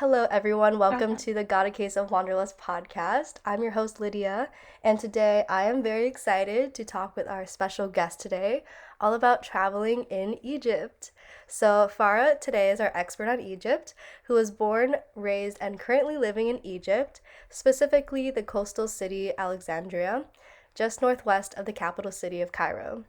Hello, everyone. Welcome Okay. to the Got a Case of Wanderlust podcast. I'm your host, Lydia, and today I am very excited to talk with our special guest today all about traveling in Egypt. So, Farah today is our expert on Egypt, who was born, raised, and currently living in Egypt, specifically the coastal city Alexandria, just northwest of the capital city of Cairo.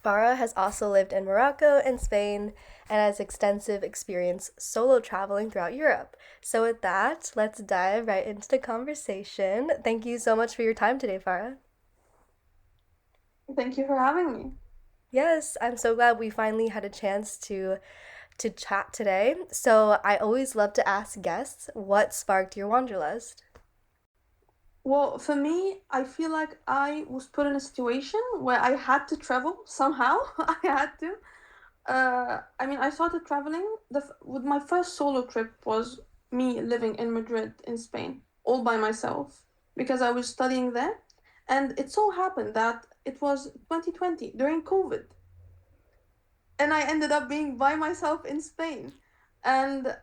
Farah has also lived in Morocco and Spain and has extensive experience solo traveling throughout Europe. So, with that, let's dive right into the conversation. Thank you so much for your time today, Farah. Thank you for having me. Yes, I'm so glad we finally had a chance to chat today. So, I always love to ask guests what sparked your wanderlust. Well, for me, I feel like I was put in a situation where I had to travel somehow. I had to. I started traveling. With my first solo trip was me living in Madrid in Spain, all by myself, because I was studying there. And it so happened that it was 2020 during COVID. And I ended up being by myself in Spain. And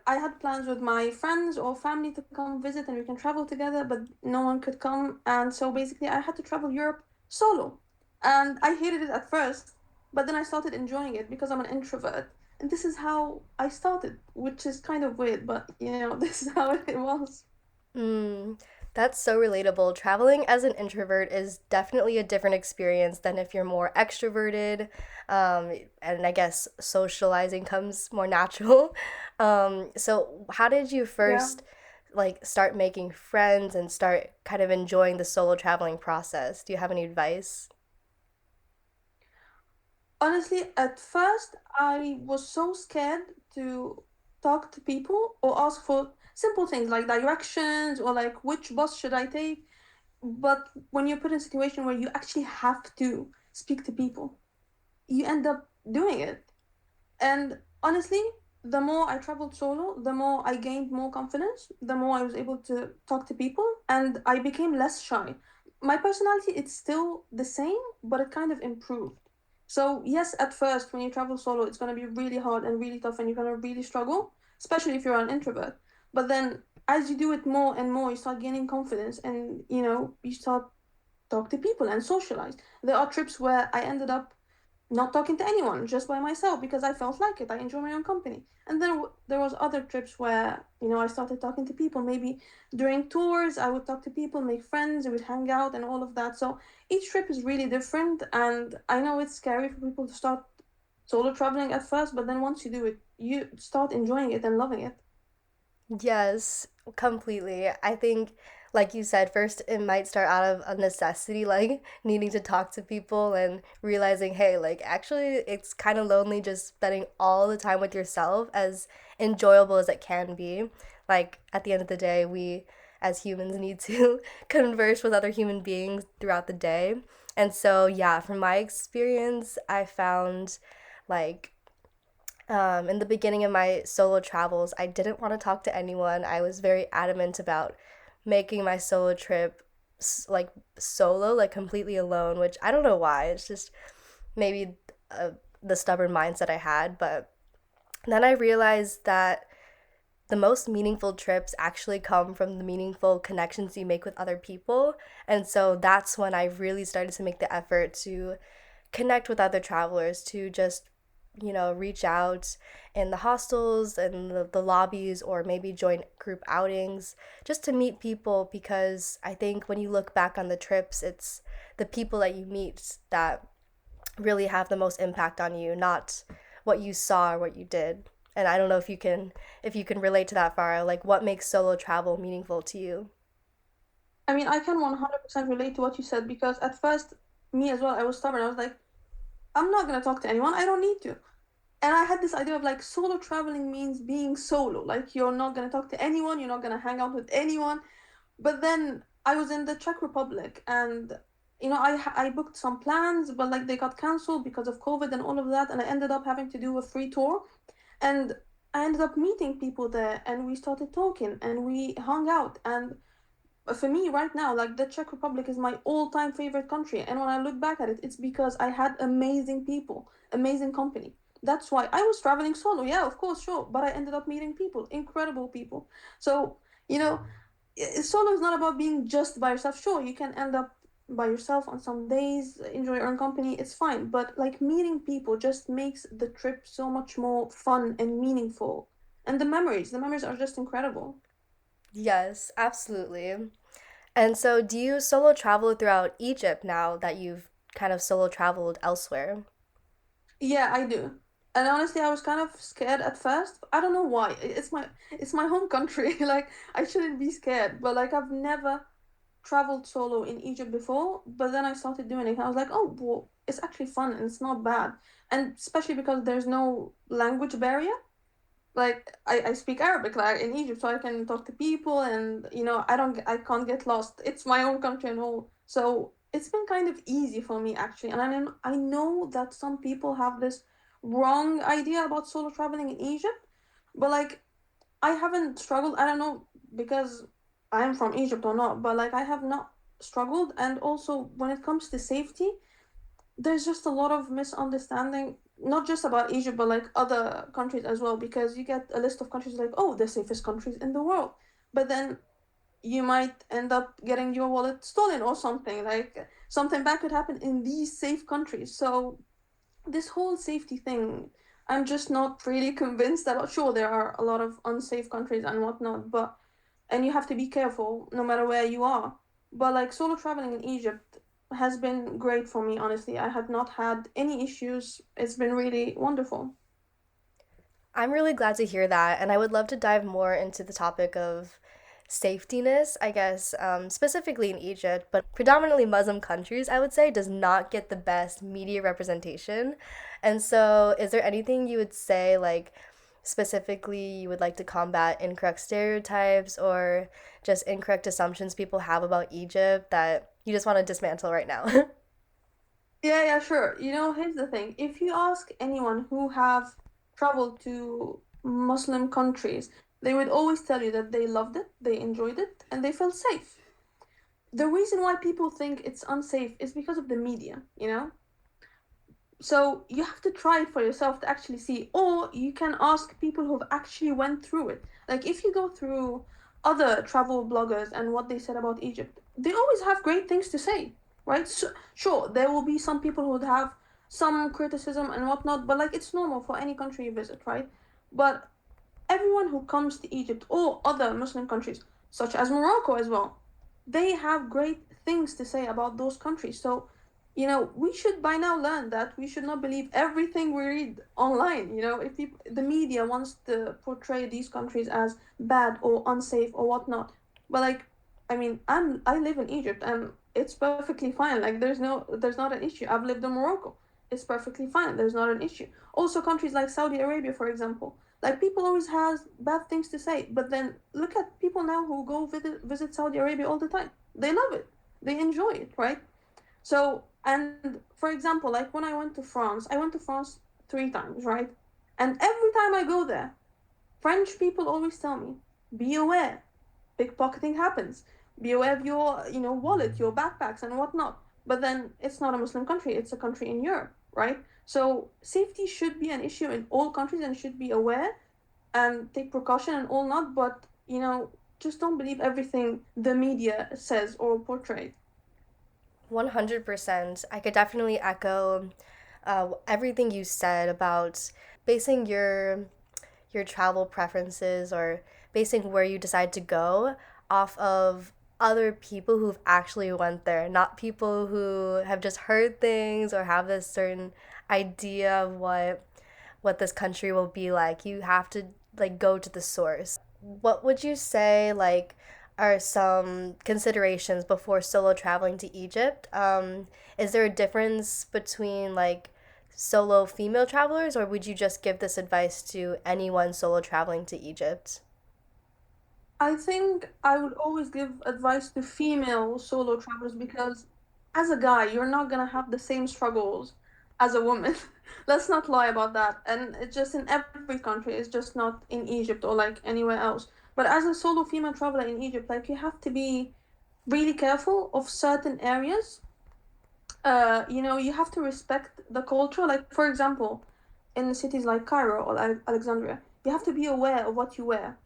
I had plans with my friends or family to come visit and we can travel together, but no one could come. And so basically, I had to travel Europe solo. And I hated it at first, but then I started enjoying it because I'm an introvert. And this is how I started, which is kind of weird, but this is how it was. Mm, that's so relatable. Traveling as an introvert is definitely a different experience than if you're more extroverted. And I guess socializing comes more natural. So how did you Yeah. first like start making friends and start kind of enjoying the solo traveling process? Do you have any advice? Honestly, at first, I was so scared to talk to people or ask for simple things like directions or like which bus should I take. But when you're put in a situation where you actually have to speak to people, you end up doing it. And honestly, the more I traveled solo, the more I gained more confidence, the more I was able to talk to people, and I became less shy. My personality, it's still the same, but it kind of improved. So, yes, at first, when you travel solo, it's going to be really hard and really tough, and you're going to really struggle, especially if you're an introvert. But then, as you do it more and more, you start gaining confidence, and you start talk to people and socialize. There are trips where I ended up not talking to anyone, just by myself because I felt like it. I enjoy my own company. And then there was other trips where I started talking to people. Maybe during tours, I would talk to people, make friends, we would hang out, and all of that. So each trip is really different, and I know it's scary for people to start solo traveling at first, but then once you do it, you start enjoying it and loving it. Yes, completely. I think, like you said, first it might start out of a necessity, like needing to talk to people and realizing, hey, like actually it's kind of lonely just spending all the time with yourself, as enjoyable as it can be. Like at the end of the day, we as humans need to converse with other human beings throughout the day. And so, yeah, from my experience, I found like in the beginning of my solo travels, I didn't want to talk to anyone. I was very adamant about making my solo trip like solo, like completely alone, which I don't know why. It's just maybe the stubborn mindset I had. But then I realized that the most meaningful trips actually come from the meaningful connections you make with other people. And so that's when I really started to make the effort to connect with other travelers, to just reach out in the hostels and the lobbies, or maybe join group outings just to meet people, because I think when you look back on the trips, it's the people that you meet that really have the most impact on you, not what you saw or what you did. And I don't know if you can relate to that, Farah, like what makes solo travel meaningful to you. I mean, I can 100% relate to what you said because at first, me as well, I was stubborn. I was like, I'm not going to talk to anyone. I don't need to. And I had this idea of like solo traveling means being solo. Like you're not gonna talk to anyone, you're not gonna hang out with anyone. But then I was in the Czech Republic, and I booked some plans, but like they got canceled because of COVID and all of that, and I ended up having to do a free tour, and I ended up meeting people there, and we started talking, and we hung out, and for me right now, like the Czech Republic is my all-time favorite country, and when I look back at it, it's because I had amazing people, amazing company. That's why I was traveling solo. Yeah, of course, sure. But I ended up meeting people, incredible people. So, you know, solo is not about being just by yourself. Sure, you can end up by yourself on some days, enjoy your own company, it's fine. But like meeting people just makes the trip so much more fun and meaningful. And the memories are just incredible. Yes, absolutely. And so, do you solo travel throughout Egypt now that you've kind of solo traveled elsewhere? Yeah, I do. And honestly, I was kind of scared at first. I don't know why. It's my home country. Like I shouldn't be scared, but like I've never traveled solo in Egypt before, but then I started doing it. And I was like, oh, well, it's actually fun and it's not bad. And especially because there's no language barrier. Like I speak Arabic like in Egypt, so I can talk to people, and I can't get lost. It's my own country and all, so it's been kind of easy for me actually. And I know that some people have this wrong idea about solo traveling in Egypt, but like I haven't struggled. I don't know because I'm from Egypt or not, but like I have not struggled. And also when it comes to safety, there's just a lot of misunderstanding, not just about Egypt, but like other countries as well, because you get a list of countries like, oh, the safest countries in the world. But then you might end up getting your wallet stolen or something. Like something bad could happen in these safe countries. So this whole safety thing, I'm just not really convinced about. Sure, there are a lot of unsafe countries and whatnot, but and you have to be careful no matter where you are. But like solo traveling in Egypt has been great for me, honestly. I had not had any issues. It's been really wonderful. I'm really glad to hear that, and I would love to dive more into the topic of safetiness, I guess, specifically in Egypt, but predominantly Muslim countries, I would say, does not get the best media representation. And so, is there anything you would say, like, specifically you would like to combat incorrect stereotypes or just incorrect assumptions people have about Egypt that you just want to dismantle right now? Yeah, yeah, sure. Here's the thing. If you ask anyone who have traveled to Muslim countries, they would always tell you that they loved it, they enjoyed it, and they felt safe. The reason why people think it's unsafe is because of the media. So you have to try it for yourself to actually see, or you can ask people who've actually went through it. Like if you go through other travel bloggers and what they said about Egypt, they always have great things to say, right? So, sure, there will be some people who would have some criticism and whatnot, but like it's normal for any country you visit, right? But everyone who comes to Egypt or other Muslim countries, such as Morocco as well, they have great things to say about those countries. So, we should by now learn that we should not believe everything we read online. If the media wants to portray these countries as bad or unsafe or whatnot, but like, I mean, I live in Egypt and it's perfectly fine. Like, there's not an issue. I've lived in Morocco. It's perfectly fine. There's not an issue. Also, countries like Saudi Arabia, for example, like people always has bad things to say, but then look at people now who go visit Saudi Arabia all the time. They love it. They enjoy it, right? So, and for example, like when I went to France 3 times, right? And every time I go there, French people always tell me, be aware, pickpocketing happens. Be aware of your, wallet, your backpacks, and whatnot. But then it's not a Muslim country; it's a country in Europe, right? So safety should be an issue in all countries and should be aware and take precaution and all not. But just don't believe everything the media says or portrays. 100%. I could definitely echo everything you said about basing your travel preferences or basing where you decide to go off of other people who've actually went there, not people who have just heard things or have this certain idea of what this country will be like. You have to like go to the source. What would you say like are some considerations before solo traveling to Egypt? Is there a difference between like solo female travelers, or would you just give this advice to anyone solo traveling to Egypt? I think I would always give advice to female solo travelers because as a guy, you're not gonna have the same struggles as a woman. Let's not lie about that. And it's just in every country, it's just not in Egypt or like anywhere else. But as a solo female traveler in Egypt, like you have to be really careful of certain areas. You have to respect the culture. Like, for example, in cities like Cairo or Alexandria, you have to be aware of what you wear.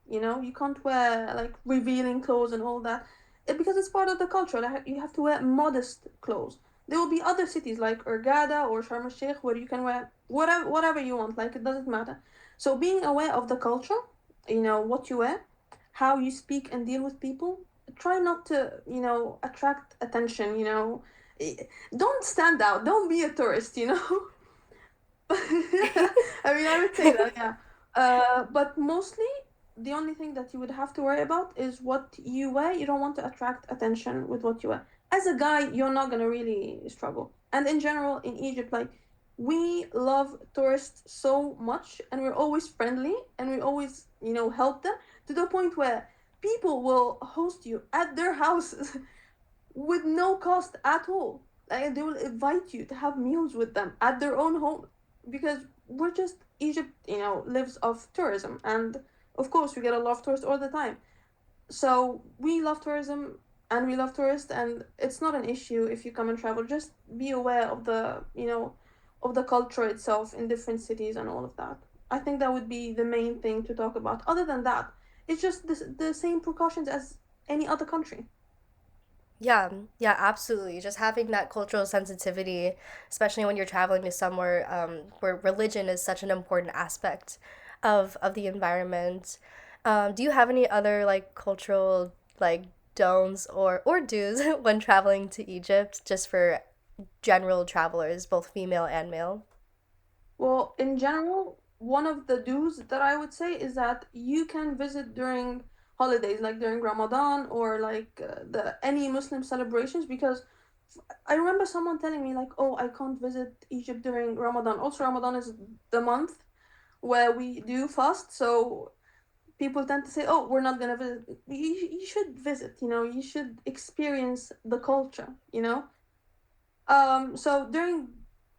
You know, you can't wear like revealing clothes and all that, because it's part of the culture. Like, you have to wear modest clothes. There will be other cities like Urgada or Sharm el Sheikh where you can wear whatever you want. Like, it doesn't matter. So being aware of the culture, what you wear, how you speak and deal with people. Try not to, attract attention. Don't stand out. Don't be a tourist. I mean, I would say that, yeah. But mostly, the only thing that you would have to worry about is what you wear. You don't want to attract attention with what you wear. As a guy, you're not gonna really struggle. And in general, in Egypt, like, we love tourists so much, and we're always friendly, and we always, help them to the point where people will host you at their houses with no cost at all. Like, they will invite you to have meals with them at their own home, because we're just Egypt, lives off tourism, and of course we get a lot of tourists all the time. So we love tourism and we love tourists, and it's not an issue if you come and travel. Just be aware of the culture itself in different cities and all of that. I think that would be the main thing to talk about. Other than that, it's just the same precautions as any other country. Yeah, yeah, absolutely. Just having that cultural sensitivity, especially when you're traveling to somewhere where religion is such an important aspect of the environment. Do you have any other like cultural like don'ts or do's when traveling to Egypt, just for general travelers, both female and male? Well, in general, one of the do's that I would say is that you can visit during holidays, like during Ramadan or like the any Muslim celebrations, because I remember someone telling me like, "Oh, I can't visit Egypt during Ramadan." Also, Ramadan is the month where we do fast, so people tend to say, "Oh, we're not gonna visit." You should visit. You should experience the culture. So during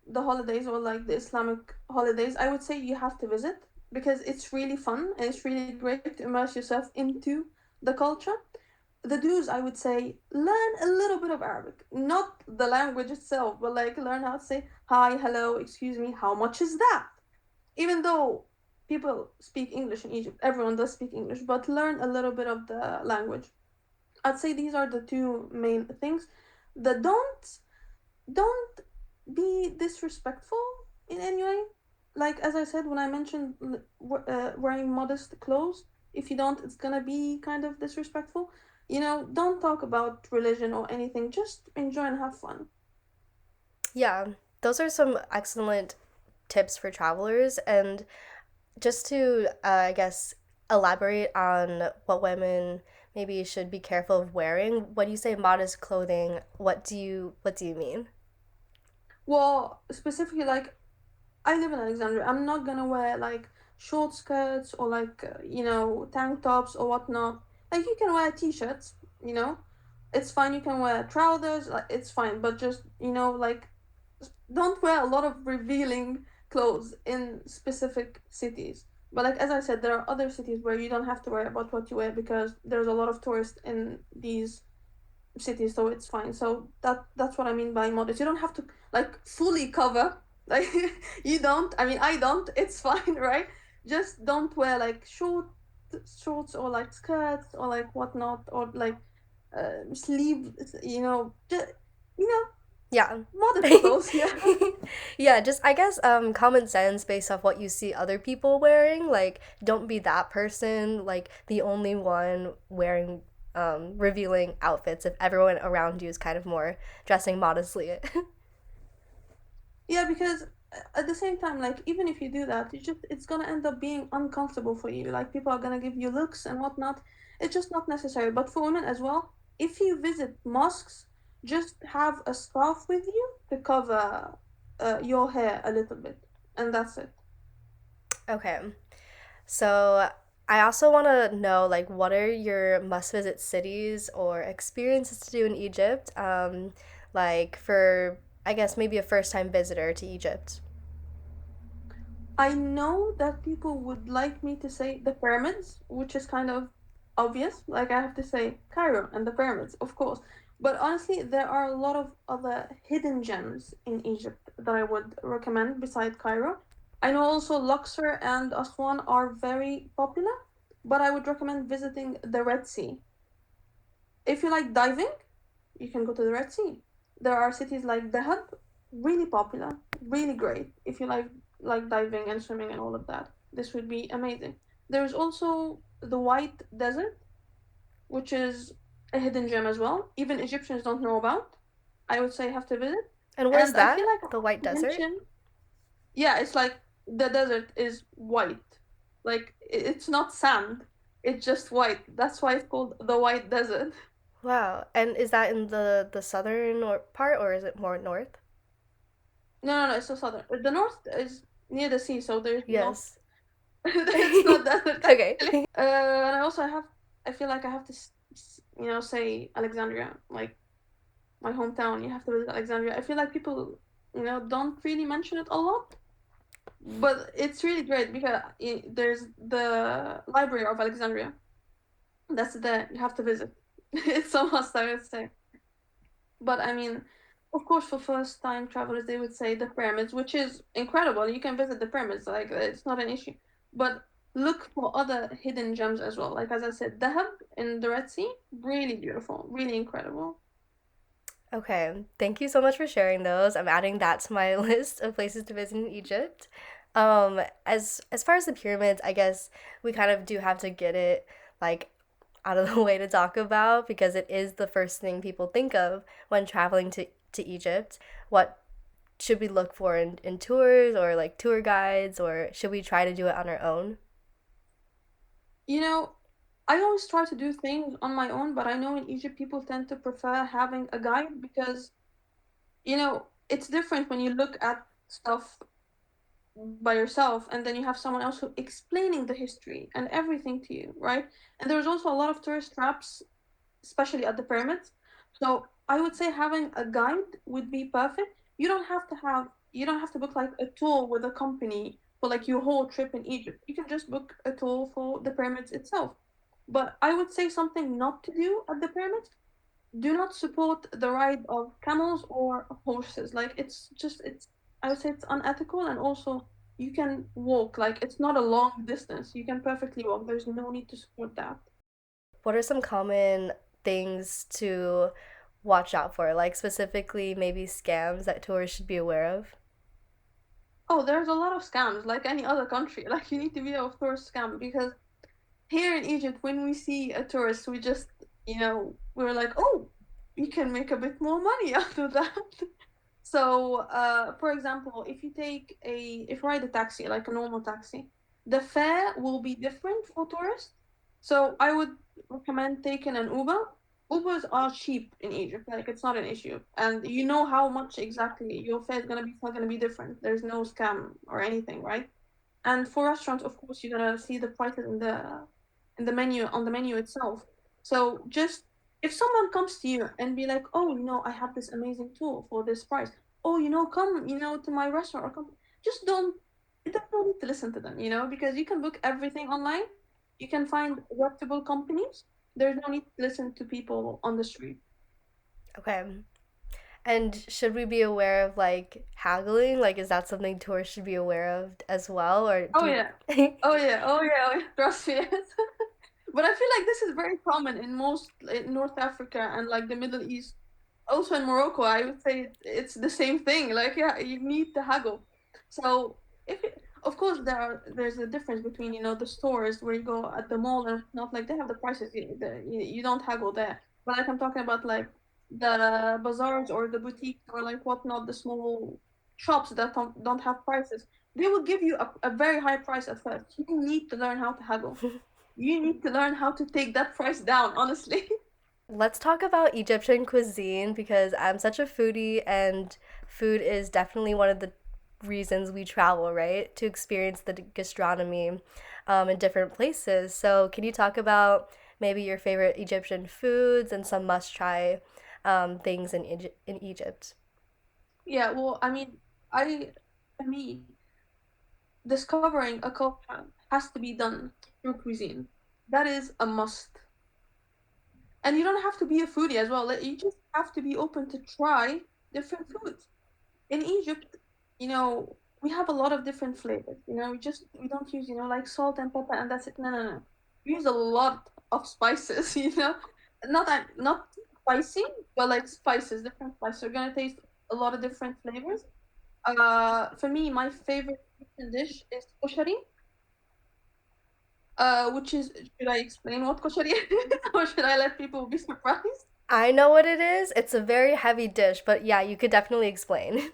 the holidays or like the Islamic holidays, I would say you have to visit because it's really fun and it's really great to immerse yourself into the culture. The do's, I would say, learn a little bit of Arabic, not the language itself, but like learn how to say hi, hello, excuse me, how much is that? Even though people speak English in Egypt, everyone does speak English, but learn a little bit of the language. I'd say these are the two main things. The don't be disrespectful in any way. Like, as I said when I mentioned wearing modest clothes, if you don't, it's gonna be kind of disrespectful. Don't talk about religion or anything. Just enjoy and have fun. Yeah, those are some excellent tips for travelers. And just to, I guess, elaborate on what women maybe should be careful of wearing, when you say modest clothing, what do you mean? Well, specifically, like, I live in Alexandria. I'm not gonna wear like short skirts or like tank tops or whatnot. Like, you can wear t-shirts, it's fine. You can wear trousers, like, it's fine. But just like, don't wear a lot of revealing clothes in specific cities. But like, as I said, there are other cities where you don't have to worry about what you wear because there's a lot of tourists in these cities, so it's fine. So that's what I mean by modest. You don't have to like fully cover, like, you don't, I mean, I don't, it's fine, right? Just don't wear like shorts or like skirts or like whatnot, or like sleeve, just, you know Yeah. modest clothes. Yeah. Yeah, just I guess common sense based off what you see other people wearing. Like, don't be that person, like the only one wearing revealing outfits if everyone around you is kind of more dressing modestly. Yeah, because at the same time, like, even if you do that, it's gonna end up being uncomfortable for you. Like, people are gonna give you looks and whatnot. It's just not necessary. But for women as well, if you visit mosques, just have a scarf with you to cover your hair a little bit, and that's it. Okay. So I also want to know, like, what are your must visit cities or experiences to do in Egypt? Like for, I guess, maybe a first time visitor to Egypt. I know that people would like me to say the pyramids, which is kind of obvious. Like, I have to say Cairo and the pyramids, of course. But honestly, there are a lot of other hidden gems in Egypt that I would recommend beside Cairo. I know also Luxor and Aswan are very popular, but I would recommend visiting the Red Sea. If you like diving, you can go to the Red Sea. There are cities like Dahab, really popular, really great. If you like diving and swimming and all of that, this would be amazing. There's also the White Desert, which is a hidden gem as well. Even Egyptians don't know about. I would say have to visit. And where's And I feel that? like I The White have to Desert? mention, yeah, it's like the desert is white. Like it's not sand. It's just white. That's why it's called the White Desert. Wow. And is that in the southern part or is it more north? No, it's the southern. The north is near the sea, so there's not. Yes. It's not desert Okay. technically. And I also have. I feel like I have to, say Alexandria, like my hometown. You have to visit Alexandria. I feel like people, don't really mention it a lot, but it's really great because there's the Library of Alexandria. That's the you have to visit. It's a must, I would say. But I mean, of course, for first time travelers, they would say the pyramids, which is incredible. You can visit the pyramids, like it's not an issue. But look for other hidden gems as well. Like as I said, Dahab in the Red Sea, really beautiful, really incredible. Okay. Thank you so much for sharing those. I'm adding that to my list of places to visit in Egypt. As far as the pyramids, I guess we kind of do have to get it like out of the way to talk about because it is the first thing people think of when traveling to Egypt. What should we look for in tours or like tour guides, or should we try to do it on our own? You know, I always try to do things on my own, but I know in Egypt people tend to prefer having a guide because, it's different when you look at stuff by yourself and then you have someone else who explaining the history and everything to you, right? And there's also a lot of tourist traps, especially at the pyramids. So I would say having a guide would be perfect. You don't have to book like a tour with a company for like your whole trip in Egypt. You can just book a tour for the pyramids itself. But I would say something not to do at the pyramids. Do not support the ride of camels or horses. Like it's I would say it's unethical, and also you can walk, like it's not a long distance. You can perfectly walk. There's no need to support that. What are some common things to watch out for, like specifically maybe scams that tourists should be aware of? Oh, there's a lot of scams like any other country. Like you need to be aware of tourist scam because here in Egypt, when we see a tourist, we just, we're like, oh, we can make a bit more money out of that. So, for example, if you ride a taxi, like a normal taxi, the fare will be different for tourists. So I would recommend taking an Uber. Ubers are cheap in Egypt, like it's not an issue, and you know how much exactly your fare is gonna be. It's not gonna be different. There's no scam or anything, right? And for restaurants, of course, you're gonna see the prices in the menu on the menu itself. So just if someone comes to you and be like, "Oh, I have this amazing tool for this price. Oh, come, to my restaurant or come," just don't. You don't need to listen to them, because you can book everything online. You can find reputable companies. There's no need to listen to people on the street. Okay. And should we be aware of like haggling? Like, is that something tourists should be aware of as well? Or Oh do yeah, you... oh yeah, oh yeah, oh yeah. Trust me. But I feel like this is very common in most in North Africa and like the Middle East. Also in Morocco, I would say it's the same thing. Like, yeah, you need to haggle. So of course there's a difference between the stores where you go at the mall and not like they have the prices. You don't haggle there. But like I'm talking about like the bazaars or the boutiques or like whatnot, the small shops that don't have prices. They will give you a very high price at first. You need to learn how to haggle. You need to learn how to take that price down, honestly. Let's talk about Egyptian cuisine because I'm such a foodie and food is definitely one of the reasons we travel, right? To experience the gastronomy in different places. So, can you talk about maybe your favorite Egyptian foods and some must try things in Egypt? Yeah, well, I mean, for me, discovering a culture has to be done through cuisine. That is a must. And you don't have to be a foodie as well. Like, you just have to be open to try different foods. In Egypt, you know, we have a lot of different flavors. We don't use like salt and pepper and that's it. No, no, no. We use a lot of spices. Not spicy, but like spices, different spices. You're gonna taste a lot of different flavors. For me, my favorite Egyptian dish is koshari. Which is, should I explain what koshari is, or should I let people be surprised? I know what it is. It's a very heavy dish, but yeah, you could definitely explain.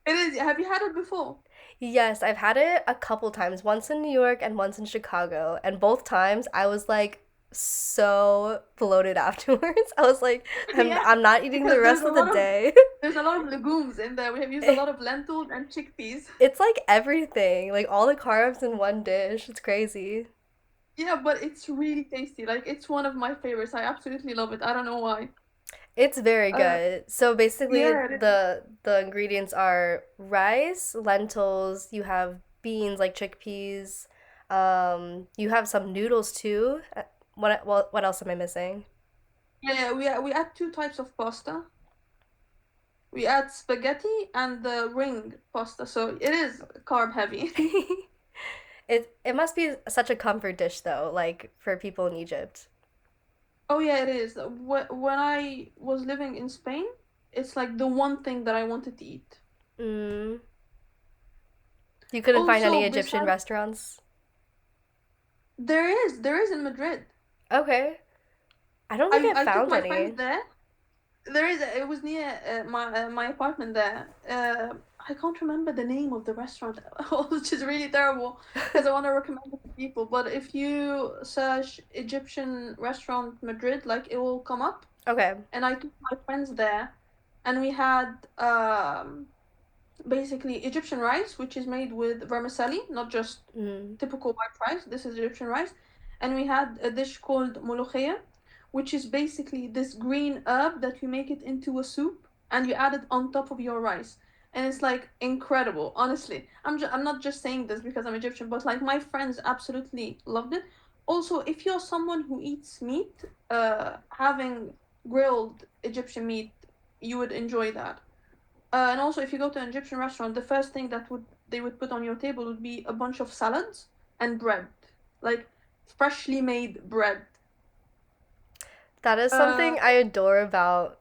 It is. Have you had it before? Yes, I've had it a couple times, once in New York and once in Chicago, and both times I was like so bloated afterwards. I was like, I'm Yeah, I'm not eating the because rest of the day. there's a lot of legumes in there. We have used a lot of lentils and chickpeas. It's like everything, like all the carbs in one dish. It's crazy. Yeah, but it's really tasty. Like it's one of my favorites. I absolutely love it. I don't know why. It's very Uh, good. So basically yeah, it is. the ingredients are rice, lentils, you have beans like chickpeas, you have some noodles too. What else am I missing? Yeah, we add two types of pasta. We add spaghetti and the ring pasta, so it is carb heavy. It must be such a comfort dish though, like for people in Egypt. Oh yeah, it is. When I was living in Spain, it's like the one thing that I wanted to eat. Mm. You couldn't find any Also, Egyptian besides, restaurants? there is in Madrid. Okay. I don't think I I took found my friends any. there. It was near my apartment there. I can't remember the name of the restaurant, which is really terrible because I want to recommend it to people. But if you search Egyptian restaurant Madrid, like it will come up. Okay. And I took my friends there, and we had basically Egyptian rice, which is made with vermicelli, not just Mm. typical white rice. This is Egyptian rice. And we had a dish called molokhia, which is basically this green herb that you make it into a soup and you add it on top of your rice. And it's like incredible, honestly. I'm not just saying this because I'm Egyptian, but like my friends absolutely loved it. Also, if you're someone who eats meat, having grilled Egyptian meat, you would enjoy that. And also, if you go to an Egyptian restaurant, the first thing that would they would put on your table would be a bunch of salads and bread, like freshly made bread. That is Uh, something I adore about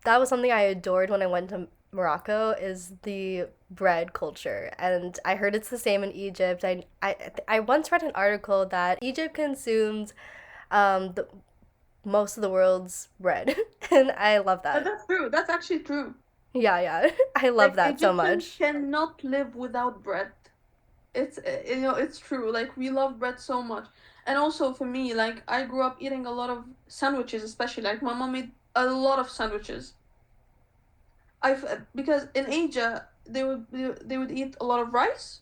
that was something I adored when I went to Morocco is the bread culture. And I heard it's the same in Egypt. I once read an article that Egypt consumes the most of the world's bread. And I love that. that's true. That's actually true. Yeah, yeah. I love Like that so Egyptians much. cannot live without bread. It's true. Like we love bread so much. And also for me, like I grew up eating a lot of sandwiches, especially like my mom made a lot of sandwiches. I've because in Asia they would eat a lot of rice.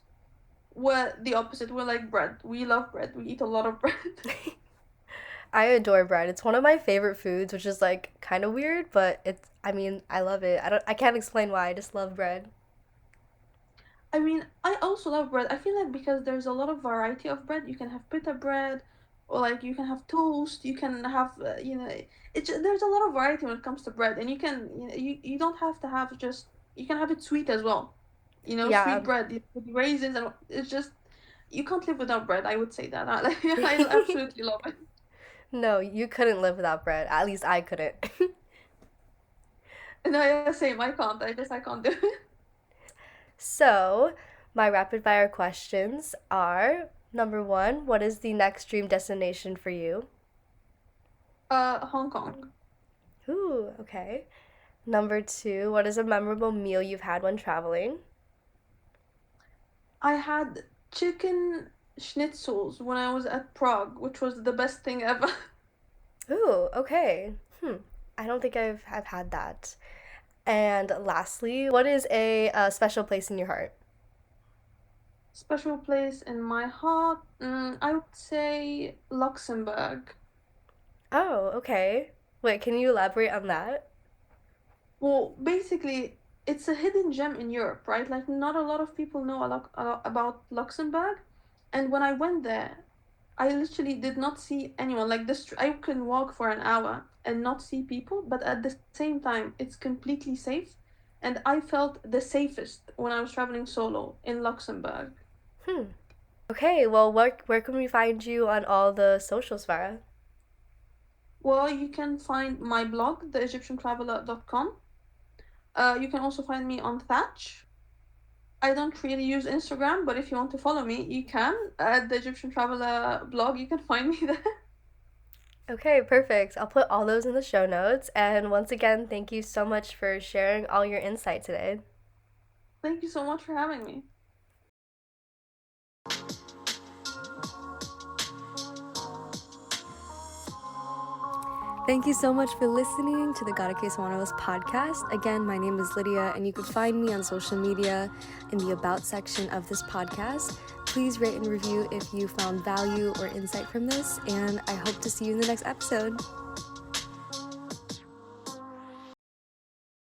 We're the opposite. We're like bread. We love bread. We eat a lot of bread. I adore bread. It's one of my favorite foods, which is like kind of weird, but I mean, I love it. I can't explain why. I just love bread. I mean, I also love bread. I feel like because there's a lot of variety of bread. You can have pita bread, or like you can have toast. You can have, there's a lot of variety when it comes to bread, and you don't have to have just you can have it sweet as well. Yeah. Sweet bread with raisins and it's just you can't live without bread. I would say that. I absolutely love it. No, you couldn't live without bread. At least I couldn't. No, yeah, same. I can't. I can't do it. So, my rapid fire questions are number one, what is the next dream destination for you? Hong Kong. Ooh, okay. Number two, what is a memorable meal you've had when traveling? I had chicken schnitzels when I was at Prague, which was the best thing ever. Ooh, okay. I don't think I've had that. And lastly, what is a special place in your heart? Special place in my heart. I would say Luxembourg. Oh, okay. Wait, can you elaborate on that? Well, basically, it's a hidden gem in Europe, right? Like, not a lot of people know a lot about Luxembourg. And when I went there, I literally did not see anyone. Like, I can walk for an hour and not see people, but at the same time, it's completely safe. and I felt the safest when I was traveling solo in Luxembourg. Hmm. Okay, well, where can we find you on all the socials, Farah? Well, you can find my blog, theegyptiantraveler.com. You can also find me on Thatch. I don't really use Instagram, but if you want to follow me, you can. At the Egyptian Traveler blog, you can find me there. Okay, perfect. I'll put all those in the show notes. And once again, thank you so much for sharing all your insight today. Thank you so much for having me. Thank you so much for listening to the Gotta Case Wanderlust podcast. Again, my name is Lydia, and you can find me on social media in the About section of this podcast. Please rate and review if you found value or insight from this, and I hope to see you in the next episode.